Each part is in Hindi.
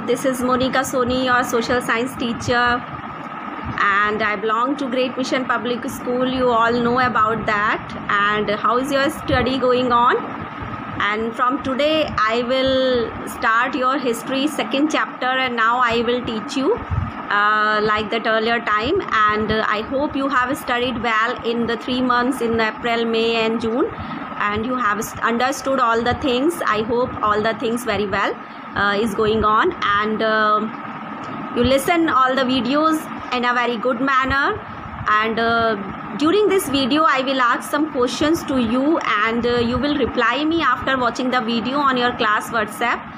this is Monica Soni, your social science teacher, and I belong to Great Mission Public School. You all know about that. And how is your study going on? And from today I will start your history second chapter, and now I will teach you like that earlier time. And I hope you have studied well in the 3 months in April, May and June, and you have understood all the things. I hope all the things very well is going on, and you listen all the videos in a very good manner. And during this video I will ask some questions to you, and you will reply me after watching the video on your class WhatsApp,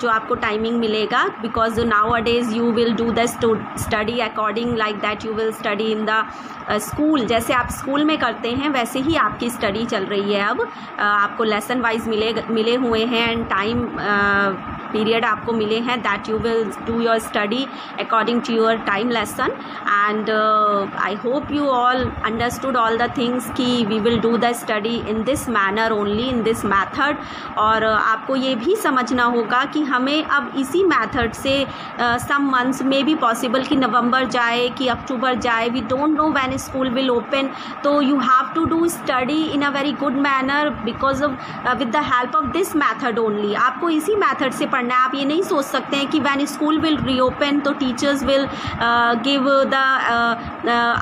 जो आपको टाइमिंग मिलेगा, because nowadays you will do the study according like that you will study in the school. जैसे आप स्कूल में करते हैं वैसे ही आपकी स्टडी चल रही है. अब आपको लेसन वाइज मिले हुए हैं, एंड टाइम पीरियड आपको मिले हैं, that you will do your study according to your time lesson. And I hope you all understood all the things कि we will do the study in this manner only, in this method. और आपको ये भी समझना होगा कि हमें अब इसी मैथड से सम मंथ्स में भी पॉसिबल कि नवंबर जाए कि अक्टूबर जाए, we don't know when school will open. तो you have to do study in a very good manner because of with the help of this method only. आपको इसी मैथड से पढ़ना है. आप ये नहीं सोच सकते हैं कि व्हेन स्कूल विल रीओपन तो teachers will give the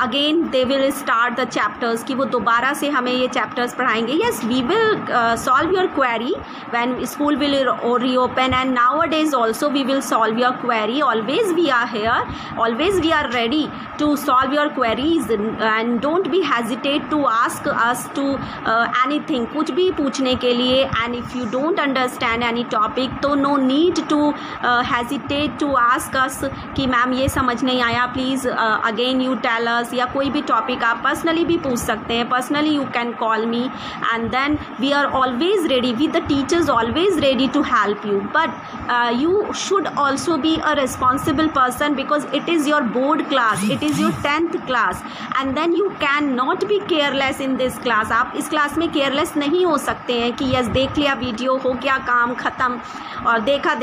again they will start the chapters, कि वो दोबारा से हमें ये चैप्टर्स पढ़ाएंगे. Yes, we will solve your query when school will reopen, and nowadays also we will solve your query. Always we are here, always we are ready to solve your queries, and don't be hesitate to ask us to anything, कुछ भी पूछने के लिए. And if you don't understand any topic तो no need to hesitate to ask us कि मैम ये समझ नहीं आया, please again you tell us. या कोई भी टॉपिक आप पर्सनली भी पूछ सकते हैं. Personally you can call me, and then we are always ready, with the teachers always ready to help you. But you should also be a responsible person because it is your board class, it is your 10th class, and then you cannot be careless in this class. आप इस क्लास में केयरलेस नहीं हो सकते हैं कि यस देख लिया वीडियो, हो गया काम ख़त्म, और देखा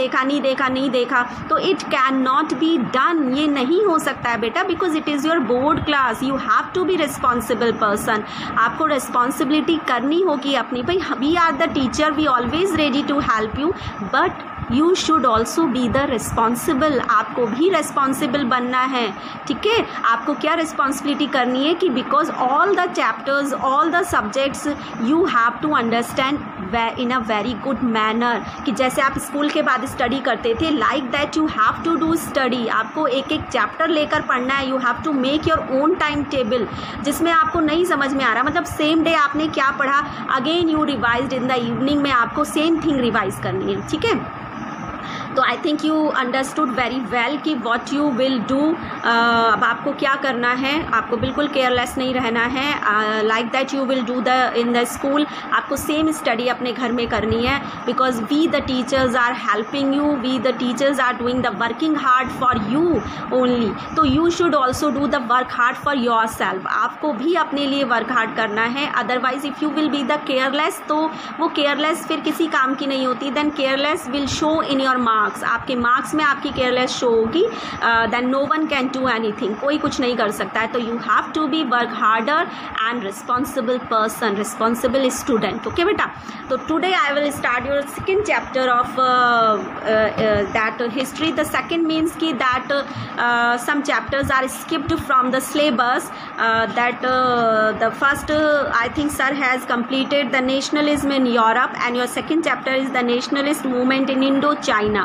नहीं देखा, तो it can not be done. ये नहीं हो सकता है बेटा, because it is your board class. You have to be responsible person. आपको रिस्पॉन्सिबिलिटी करनी होगी अपनी. भाई we are the teacher, we always ready to help you, but you should also be the responsible. आपको भी रिस्पॉन्सिबल बनना है, ठीक है. आपको क्या रिस्पॉन्सिबिलिटी करनी है कि because all the chapters, all the subjects you have to understand in a very good manner. कि जैसे आप स्कूल के बाद स्टडी करते थे, like that you have to do study. आपको एक एक चैप्टर लेकर पढ़ना है. You have to make your own time table. जिसमें आपको नहीं समझ में आ रहा, मतलब सेम डे आपने क्या पढ़ा, again you revise in the evening में आपको सेम थिंग रिवाइज करनी है, ठीक है. तो आई think you understood very well कि वॉट यू विल डू. अब आपको क्या करना है, आपको बिल्कुल केयरलेस नहीं रहना है. Like that you will do the in the school. आपको सेम स्टडी अपने घर में करनी है, because we the teachers are helping you, we the teachers are doing the working hard for you only. तो you should also do the work hard for yourself. आपको भी अपने लिए वर्क हार्ड करना है. Otherwise if you will be the careless, तो वो केयरलेस फिर किसी काम की नहीं होती. Then careless will show in your marks. आपके मार्क्स में आपकी केयरलेस शो होगी. Then no one can do anything. कोई कुछ नहीं कर सकता है. तो you have to be work harder and responsible person, responsible student. Okay बेटा. तो today I will start your second chapter of that history. The second means कि that some chapters are skipped from the syllabus. That the first I think sir has completed the nationalism in Europe, and your second chapter is the nationalist movement in Indo-China,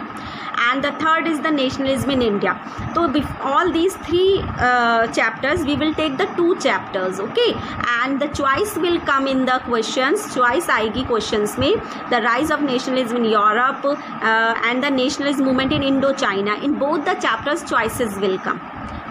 and the third is the nationalism in India. So all these three chapters we will take the 2 chapters, okay, and the choice will come in the questions. choice आएगी questions में. the rise of nationalism in Europe and the nationalist movement in Indo-China. in both the chapters choices will come.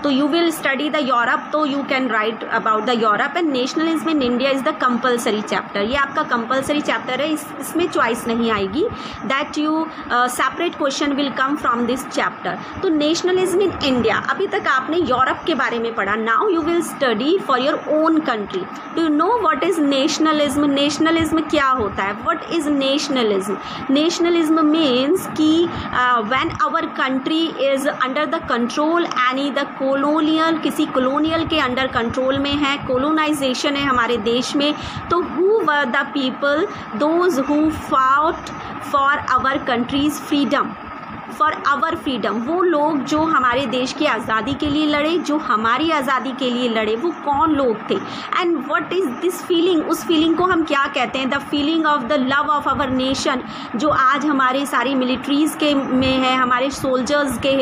तो you will study the Europe, तो you can write about the Europe. And nationalism in India is the compulsory chapter, ये आपका कंपलसरी चैप्टर है, इसमें चॉइस नहीं आएगी, that you separate question will come from this chapter. तो नेशनलिज्म इन इंडिया, अभी तक आपने यूरोप के बारे में पढ़ा, now you will study for your own country. Do you know what is nationalism? Nationalism क्या होता है? What is nationalism? Nationalism means कि when our country is under the control any the colonial, किसी कॉलोनियल के अंडर कंट्रोल में है, कॉलोनाइजेशन है हमारे देश में, तो who were the people those who fought for our country's freedom, for our freedom, वो लोग जो हमारे देश की आज़ादी के लिए लड़े, जो हमारी आज़ादी के लिए लड़े, वो कौन लोग थे? And what is this feeling? उस फीलिंग को हम क्या कहते हैं? The feeling of the love of our nation, जो आज हमारे सारी मिलिट्रीज़ के में है, हमारे सोल्जर्स के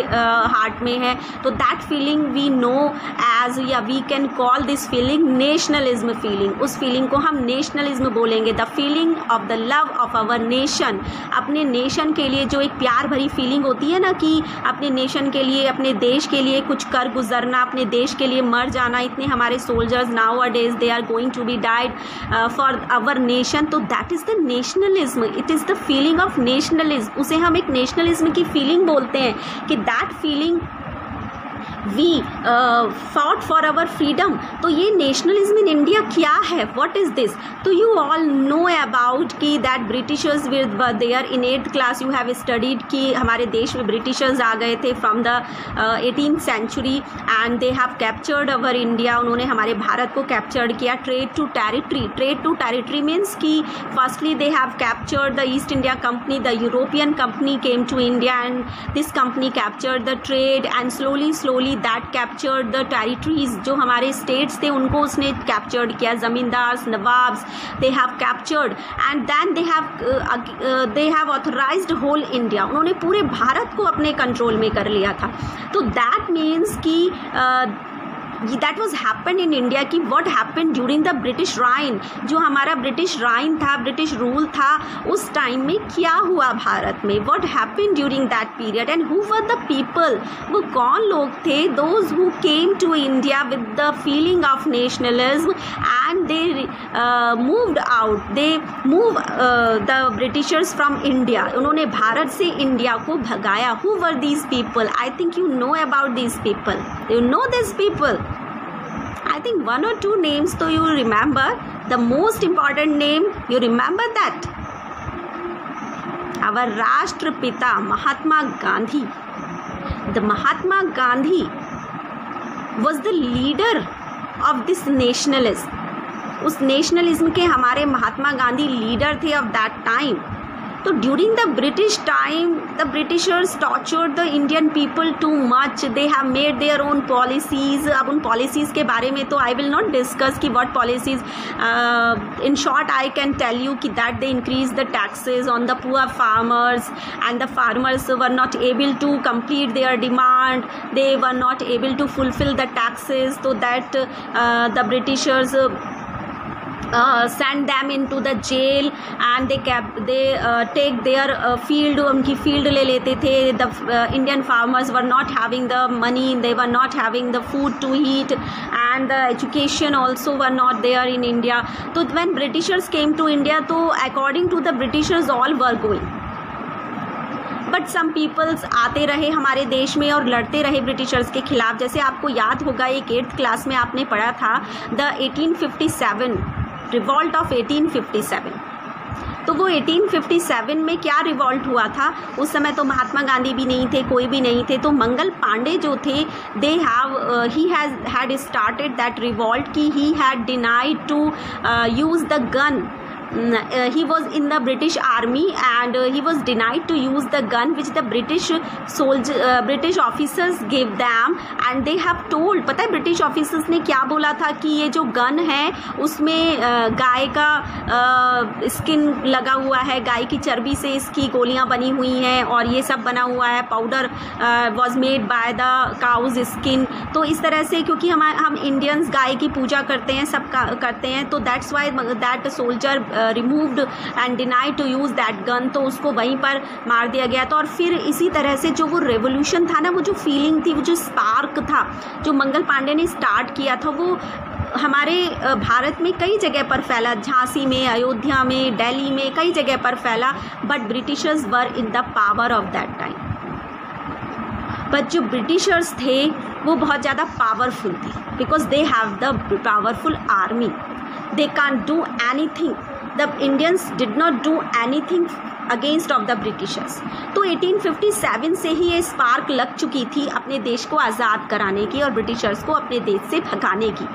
हार्ट में है। तो that feeling we know as, या we can call this feeling nationalism feeling. उस फीलिंग को हम नेशनलिज्म बोलेंगे, the feeling of the love of our nation. अपने नेशन के लिए जो एक प्यार भरी फीलिंग होती है ना, कि अपने नेशन के लिए, अपने देश के लिए कुछ कर गुजरना, अपने देश के लिए मर जाना। इतने हमारे soldiers nowadays they are going to be died for our nation, तो that is the nationalism, it is the feeling of nationalism. उसे हम एक नेशनलिज्म की फीलिंग बोलते हैं, कि that feeling we fought for our freedom. तो ये नेशनलिज्म इन इंडिया क्या है? What is this? तो यू ऑल नो अबाउट कि that Britishers were there in 8th class, you have studied कि हमारे देश में ब्रिटिशर्स आ गए थे from the 18th century and they have captured our India, उन्होंने हमारे भारत को कैप्चर्ड किया। Trade to territory, trade to territory means कि firstly they have captured the East India Company, the European company came to India and this company captured the trade and slowly that captured the territories, जो हमारे स्टेट्स थे उनको उसने कैप्चर्ड किया, zamindars, nawabs, they have captured and then they have authorised whole India, उन्होंने पूरे भारत को अपने कंट्रोल में कर लिया था। तो दैट मीन्स कि that was happen in India. कि what happen during the British reign, जो हमारा ब्रिटिश राइन था, ब्रिटिश रूल था, उस टाइम में क्या हुआ भारत में, what happen during that period and who were the people, वो कौन लोग थे, those who came to India with the feeling of nationalism and they moved out, they move the Britishers from India, उन्होंने भारत से इंडिया को भगाया। Who were these people? I think you know about these people, you know this people. I think one or two names so you remember. The most important name, you remember that? Our Rashtrapita Mahatma Gandhi. The Mahatma Gandhi was the leader of this nationalism. उस नेशनलिज्म के हमारे महात्मा गांधी लीडर थे of that time. तो during the British time the Britishers tortured the Indian people too much, they have made their own policies. अब उन पॉलिसीज़ के बारे में तो आई विल नॉट डिस्कस कि what policies, in short I can tell you कि that they increase the taxes on the poor farmers and the farmers were not able to complete their demand, they were not able to fulfil the taxes, तो that the Britishers send them into the jail and they take their field, उनकी field ले लेते थे। The Indian farmers were not having the money, they were not having the food to eat and the education also were not there in India. तो when Britishers came to India, तो according to the Britishers all were going, but some peoples आते रहे हमारे देश में और लड़ते रहे ब्रिटिशर्स के खिलाफ। जैसे आपको याद होगा, एक 8th क्लास में आपने पढ़ा था द 1857 रिवॉल्ट ऑफ 1857। तो वो 1857 में क्या रिवॉल्ट हुआ था? उस समय तो महात्मा गांधी भी नहीं थे, कोई भी नहीं थे। तो मंगल पांडे जो थे, they have he had started that revolt कि he had denied to use the gun. He was in the British army and he was denied to use the gun which the British officers gave them and they have told, पता है British officers ने क्या बोला था कि ये जो गन है उसमें गाय का स्किन लगा हुआ है, गाय की चर्बी से इसकी गोलियां बनी हुई हैं और ये सब बना हुआ है, powder was made by the cow's skin. तो इस तरह से क्योंकि हम इंडियंस गाय की पूजा करते हैं, सब करते हैं, तो that's why that soldier removed and denied to use that gun, तो उसको वहीं पर मार दिया गया था। और फिर इसी तरह से जो वो रेवोल्यूशन था ना, वो जो फीलिंग थी, वो जो स्पार्क था जो मंगल पांडे ने स्टार्ट किया था, वो हमारे भारत में कई जगह पर फैला, झांसी में, अयोध्या में, दिल्ली में, कई जगह पर फैला। But Britishers were in the power of that time. But जो ब्रिटिशर्स थे वो बहुत ज़्यादा पावरफुल थे, because they have the powerful army, they can't do anything. The Indians did not do anything against of the Britishers. तो 1857 से ही ये स्पार्क लग चुकी थी अपने देश को आज़ाद कराने की और ब्रिटिशर्स को अपने देश से भगाने की।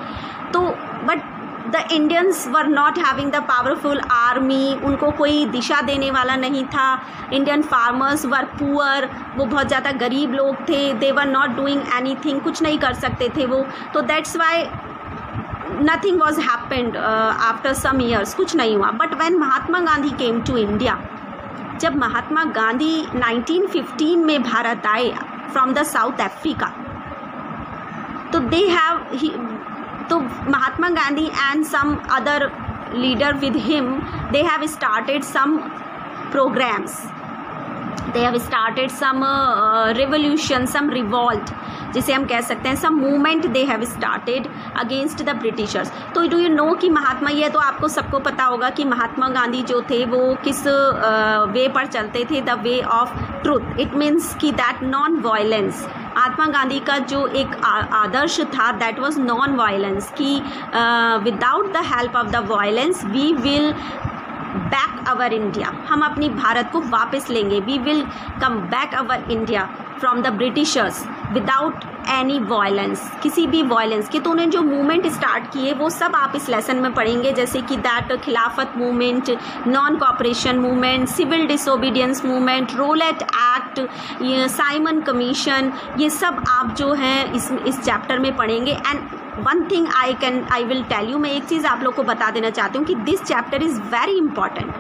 तो but the Indians were not having the powerful army, उनको कोई दिशा देने वाला नहीं था। इंडियन फार्मर्स वर पुअर, वो बहुत ज़्यादा गरीब लोग थे। They were not doing anything, कुछ नहीं कर सकते थे वो। तो that's why nothing was happened after some years, कुछ नहीं हुआ। But when Mahatma Gandhi came to India, जब महात्मा गांधी 1915 में भारत आए फ्रॉम द साउथ अफ्रीका, तो Mahatma Gandhi and some other leader with him, they have started some programmes, they have started some revolution, some revolt, जिसे हम कह सकते हैं, some movement they have started against the Britishers। तो do you know कि महात्मा, ये तो आपको सबको पता होगा कि महात्मा गांधी जो थे वो किस वे पर चलते थे, the way of truth. It means कि that non violence, Mahatma Gandhi का जो एक आदर्श था, दैट वाज नॉन वायलेंस, कि without the help of the violence we will back our India, हम अपनी भारत को वापस लेंगे। We will come back our India from the britishers without any violence, किसी भी वायलेंस के। तो उन्हें जो मूवमेंट स्टार्ट किए वो सब आप इस लेसन में पढ़ेंगे, जैसे कि that Khilafat movement, non cooperation movement, civil disobedience movement, Rowlatt act, ये साइमन कमीशन, ये सब आप जो हैं इस चैप्टर में पढ़ेंगे। And one thing I will tell you, मैं एक चीज़ आप लोग को बता देना चाहती हूँ कि this chapter is very important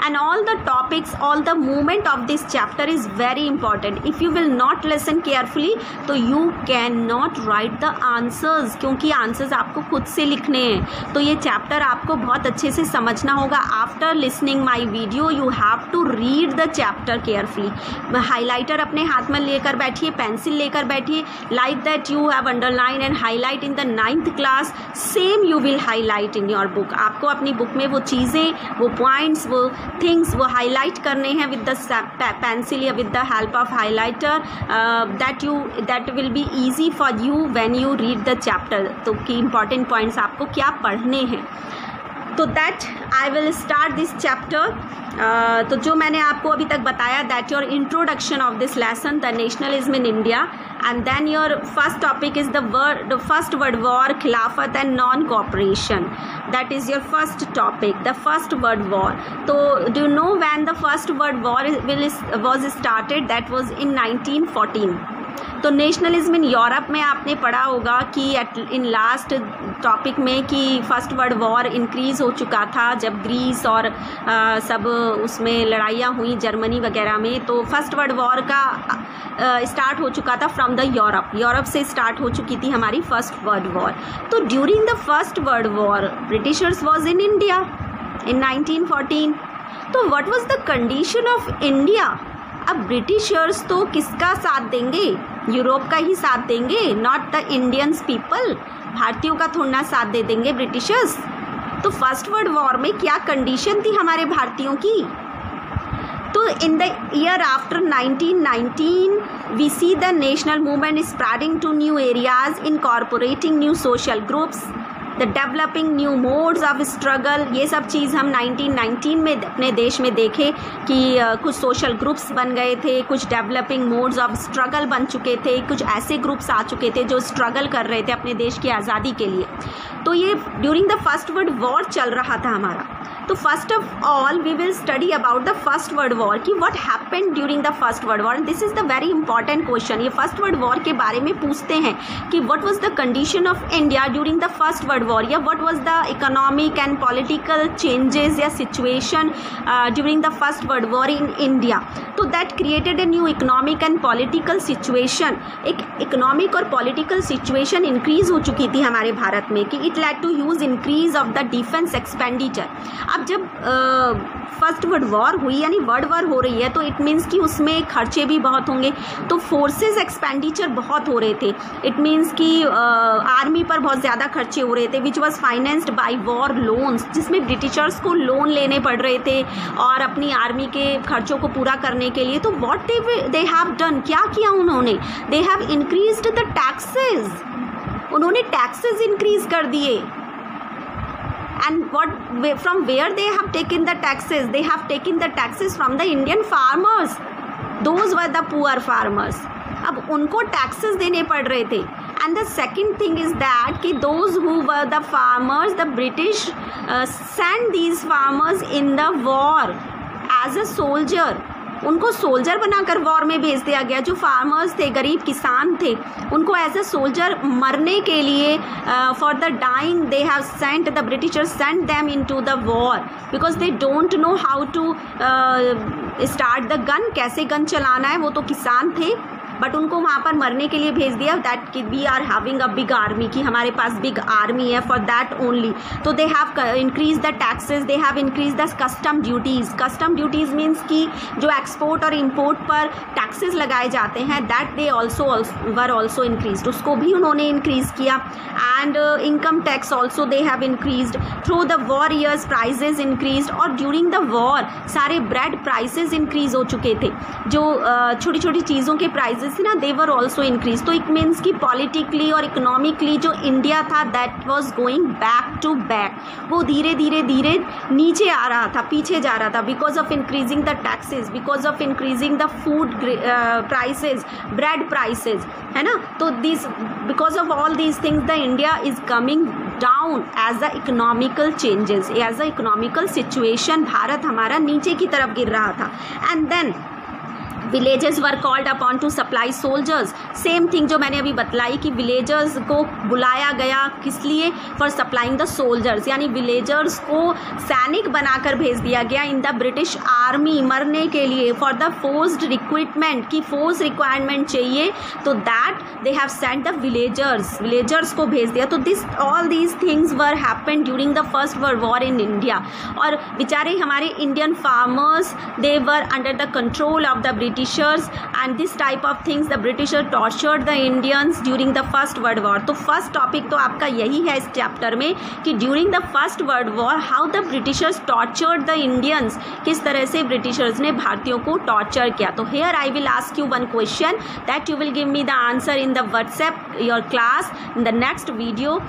and all the topics, all the movement of this chapter is very important. If you will not listen carefully तो you cannot write the answers, क्योंकि answers आपको खुद से लिखने हैं। तो ये chapter आपको बहुत अच्छे से समझना होगा। After listening my video you have to read the chapter carefully। highlighter अपने हाथ में लेकर बैठिए, पेंसिल लेकर बैठिए, like that you have underline and highlight in the 9th class, same you will highlight in your book। आपको अपनी बुक में वो चीज़ें, वो पॉइंट्स, वो थिंग्स वो हाईलाइट करने हैं विद द पेंसिल या with the help of highlighter, that will be easy for you when you read the chapter. तो कि इंपॉर्टेंट पॉइंट्स आपको क्या पढ़ने हैं। तो that I will start this chapter. तो जो मैंने आपको अभी तक बताया, that your introduction of this lesson, the nationalism in India, and then your first topic is the first world war, Khilafat and non corporation. That is your first topic, the first world war. तो do you know when the first world war was started? That was in 1914। तो नेशनलिज्म इन यूरोप में आपने पढ़ा होगा कि इन लास्ट टॉपिक में कि फर्स्ट वर्ल्ड वॉर इंक्रीज़ हो चुका था जब ग्रीस और सब उसमें लड़ाइयाँ हुई जर्मनी वगैरह में। तो फर्स्ट वर्ल्ड वॉर का स्टार्ट हो चुका था फ्रॉम द यूरोप से स्टार्ट हो चुकी थी हमारी फर्स्ट वर्ल्ड वॉर। तो during the first world war Britishers was in India in 1914। तो what was the condition of India? अब ब्रिटिशर्स तो किसका साथ देंगे? यूरोप का ही साथ देंगे, नॉट द इंडियंस पीपल। भारतीयों का थोड़ा ना साथ दे देंगे ब्रिटिशर्स। तो फर्स्ट वर्ल्ड वॉर में क्या कंडीशन थी हमारे भारतीयों की? तो in the year after 1919 we see the national movement spreading to new areas, incorporating new social groups, the developing new modes of struggle. ये सब चीज़ हम 1919 में अपने देश में देखे कि कुछ सोशल ग्रुप्स बन गए थे, कुछ डेवलपिंग मोड्स ऑफ स्ट्रगल बन चुके थे, कुछ ऐसे ग्रुप्स आ चुके थे जो स्ट्रगल कर रहे थे अपने देश की आज़ादी के लिए। तो ये during the first world war चल रहा था हमारा। तो first of all we will study about the first world war कि what happened during the first world war. This is the very important question. ये फर्स्ट वर्ल्ड वॉर के बारे में पूछते हैं कि what was the condition of India during the first world war, या what was the economic and political changes या situation during the first world war in India. तो that created a new economic and political situation. एक इकोनॉमिक और पॉलिटिकल सिचुएशन इंक्रीज हो चुकी थी हमारे भारत में कि it led to huge increase of the defence expenditure. अब अब जब फर्स्ट वर्ल्ड वॉर हुई यानी वर्ल्ड वॉर हो रही है तो इट मीन्स कि उसमें खर्चे भी बहुत होंगे, तो फोर्सेस एक्सपेंडिचर बहुत हो रहे थे। इट मीन्स कि आर्मी पर बहुत ज़्यादा खर्चे हो रहे थे, which was financed by war loans, जिसमें ब्रिटिशर्स को लोन लेने पड़ रहे थे और अपनी आर्मी के खर्चों को पूरा करने के लिए। तो व्हाट दे हैव डन, क्या किया उन्होंने, they have increased the taxes, उन्होंने टैक्सेस इंक्रीज कर दिए। And from where they have taken the taxes? They have taken the taxes from the Indian farmers. Those were the poor farmers. अब उनको taxes देने पड़ रहे थे। And the second thing is that कि those who were the farmers, the British sent these farmers in the war as a soldier. उनको सोल्जर बनाकर वॉर में भेज दिया गया। जो फार्मर्स थे, गरीब किसान थे, उनको एज ए सोल्जर मरने के लिए for the dying they have sent, the britishers sent them into the war because they don't know how to start the gun, कैसे गन चलाना है, वो तो किसान थे, बट उनको वहाँ पर मरने के लिए भेज दिया। दैट कि we are having a big army, कि हमारे पास बिग आर्मी है, फॉर दैट ओनली। तो they have increase the taxes, they have increase the custom duties. Custom duties means कि जो एक्सपोर्ट और इम्पोर्ट पर टैक्सेस लगाए जाते हैं, that they also were also increase, उसको भी उन्होंने इंक्रीज़ किया। And income tax also they have increased through the war years, prices increase. और ड्यूरिंग द वॉर सारे ब्रेड प्राइसेस इंक्रीज हो चुके थे, जो छोटी छोटी चीज़ों के प्राइजेस थी ना, दे वर ऑल्सो इंक्रीज। तो इट मीन्स कि पॉलिटिकली और इकोनॉमिकली जो इंडिया था that was going back to back, वो धीरे धीरे धीरे नीचे आ रहा था, पीछे जा रहा था, because of increasing the taxes, because of increasing the food prices, bread prices, है ना। तो this because of all these things the India is coming down as the economical changes, as the economical situation, Bharat हमारा नीचे की तरफ गिर रहा था। And then villages were called upon to supply soldiers. Same thing जो मैंने अभी बतलाई कि विलेजर्स को बुलाया गया, किस लिए, फॉर सप्लाइंग द सोल्जर्स, यानी विलेजर्स को सैनिक बनाकर भेज दिया गया इन द ब्रिटिश आर्मी, मरने के लिए, फॉर द फोर्स्ड रिक्रूटमेंट, की फोर्स रिक्वायरमेंट चाहिए, तो that they have sent the villagers को भेज दिया। तो this all these things were happened during the first world war in India. और बेचारे हमारे Indian farmers, they were under the control of the Britishers, and this type of things the Britishers tortured the Indians during the First World War। तो फर्स्ट टॉपिक तो आपका यही है इस चैप्टर में कि during the first world war how the Britishers tortured the Indians, किस तरह से ब्रिटिशर्स ने भारतीयों को टॉर्चर किया। तो here I will ask you one question that you will give me the answer in the WhatsApp your class in the next video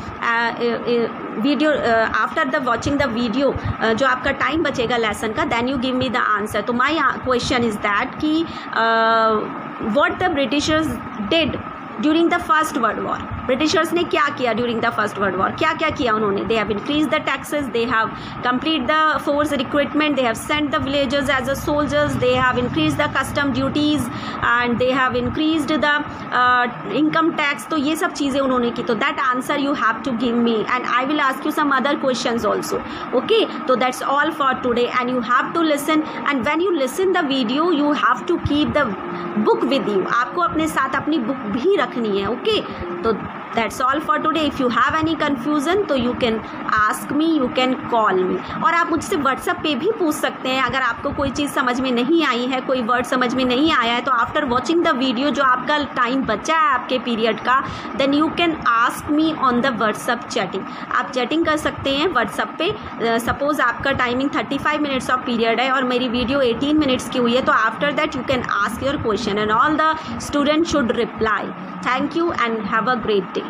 after the watching the video, जो आपका टाइम बचेगा लेसन का, then you give me the answer. तो माई क्वेश्चन इज दैट कि what the Britishers did during the first world war। Britishers ने क्या किया during the first world war, क्या क्या किया उन्होंने, they have increase the taxes, they have complete the force recruitment, they have sent the villagers as a soldiers, they have increase the custom duties and they have increased the income tax. तो ये सब चीज़ें उन्होंने की। तो that answer you have to give me and I will ask you some other questions also. Okay, तो that's all for today and you have to listen, and when you listen the video you have to keep the book with you, आपको अपने साथ अपनी बुक भी रखनी है। ओके, तो that's all for today. If you have any confusion तो you can ask me, you can call me, और आप मुझसे व्हाट्सएप पे भी पूछ सकते हैं अगर आपको कोई चीज़ समझ में नहीं आई है, कोई वर्ड समझ में नहीं आया है। तो आफ्टर वॉचिंग द वीडियो जो आपका टाइम बचा है आपके पीरियड का, then you can ask me on the WhatsApp chatting. आप चैटिंग कर सकते हैं व्हाट्सएप पे। सपोज आपका टाइमिंग 35 मिनट्स ऑफ पीरियड है और मेरी वीडियो 18 मिनट्स की हुई है, तो after that you can ask your question and all the student should reply. Thank you and have a great day.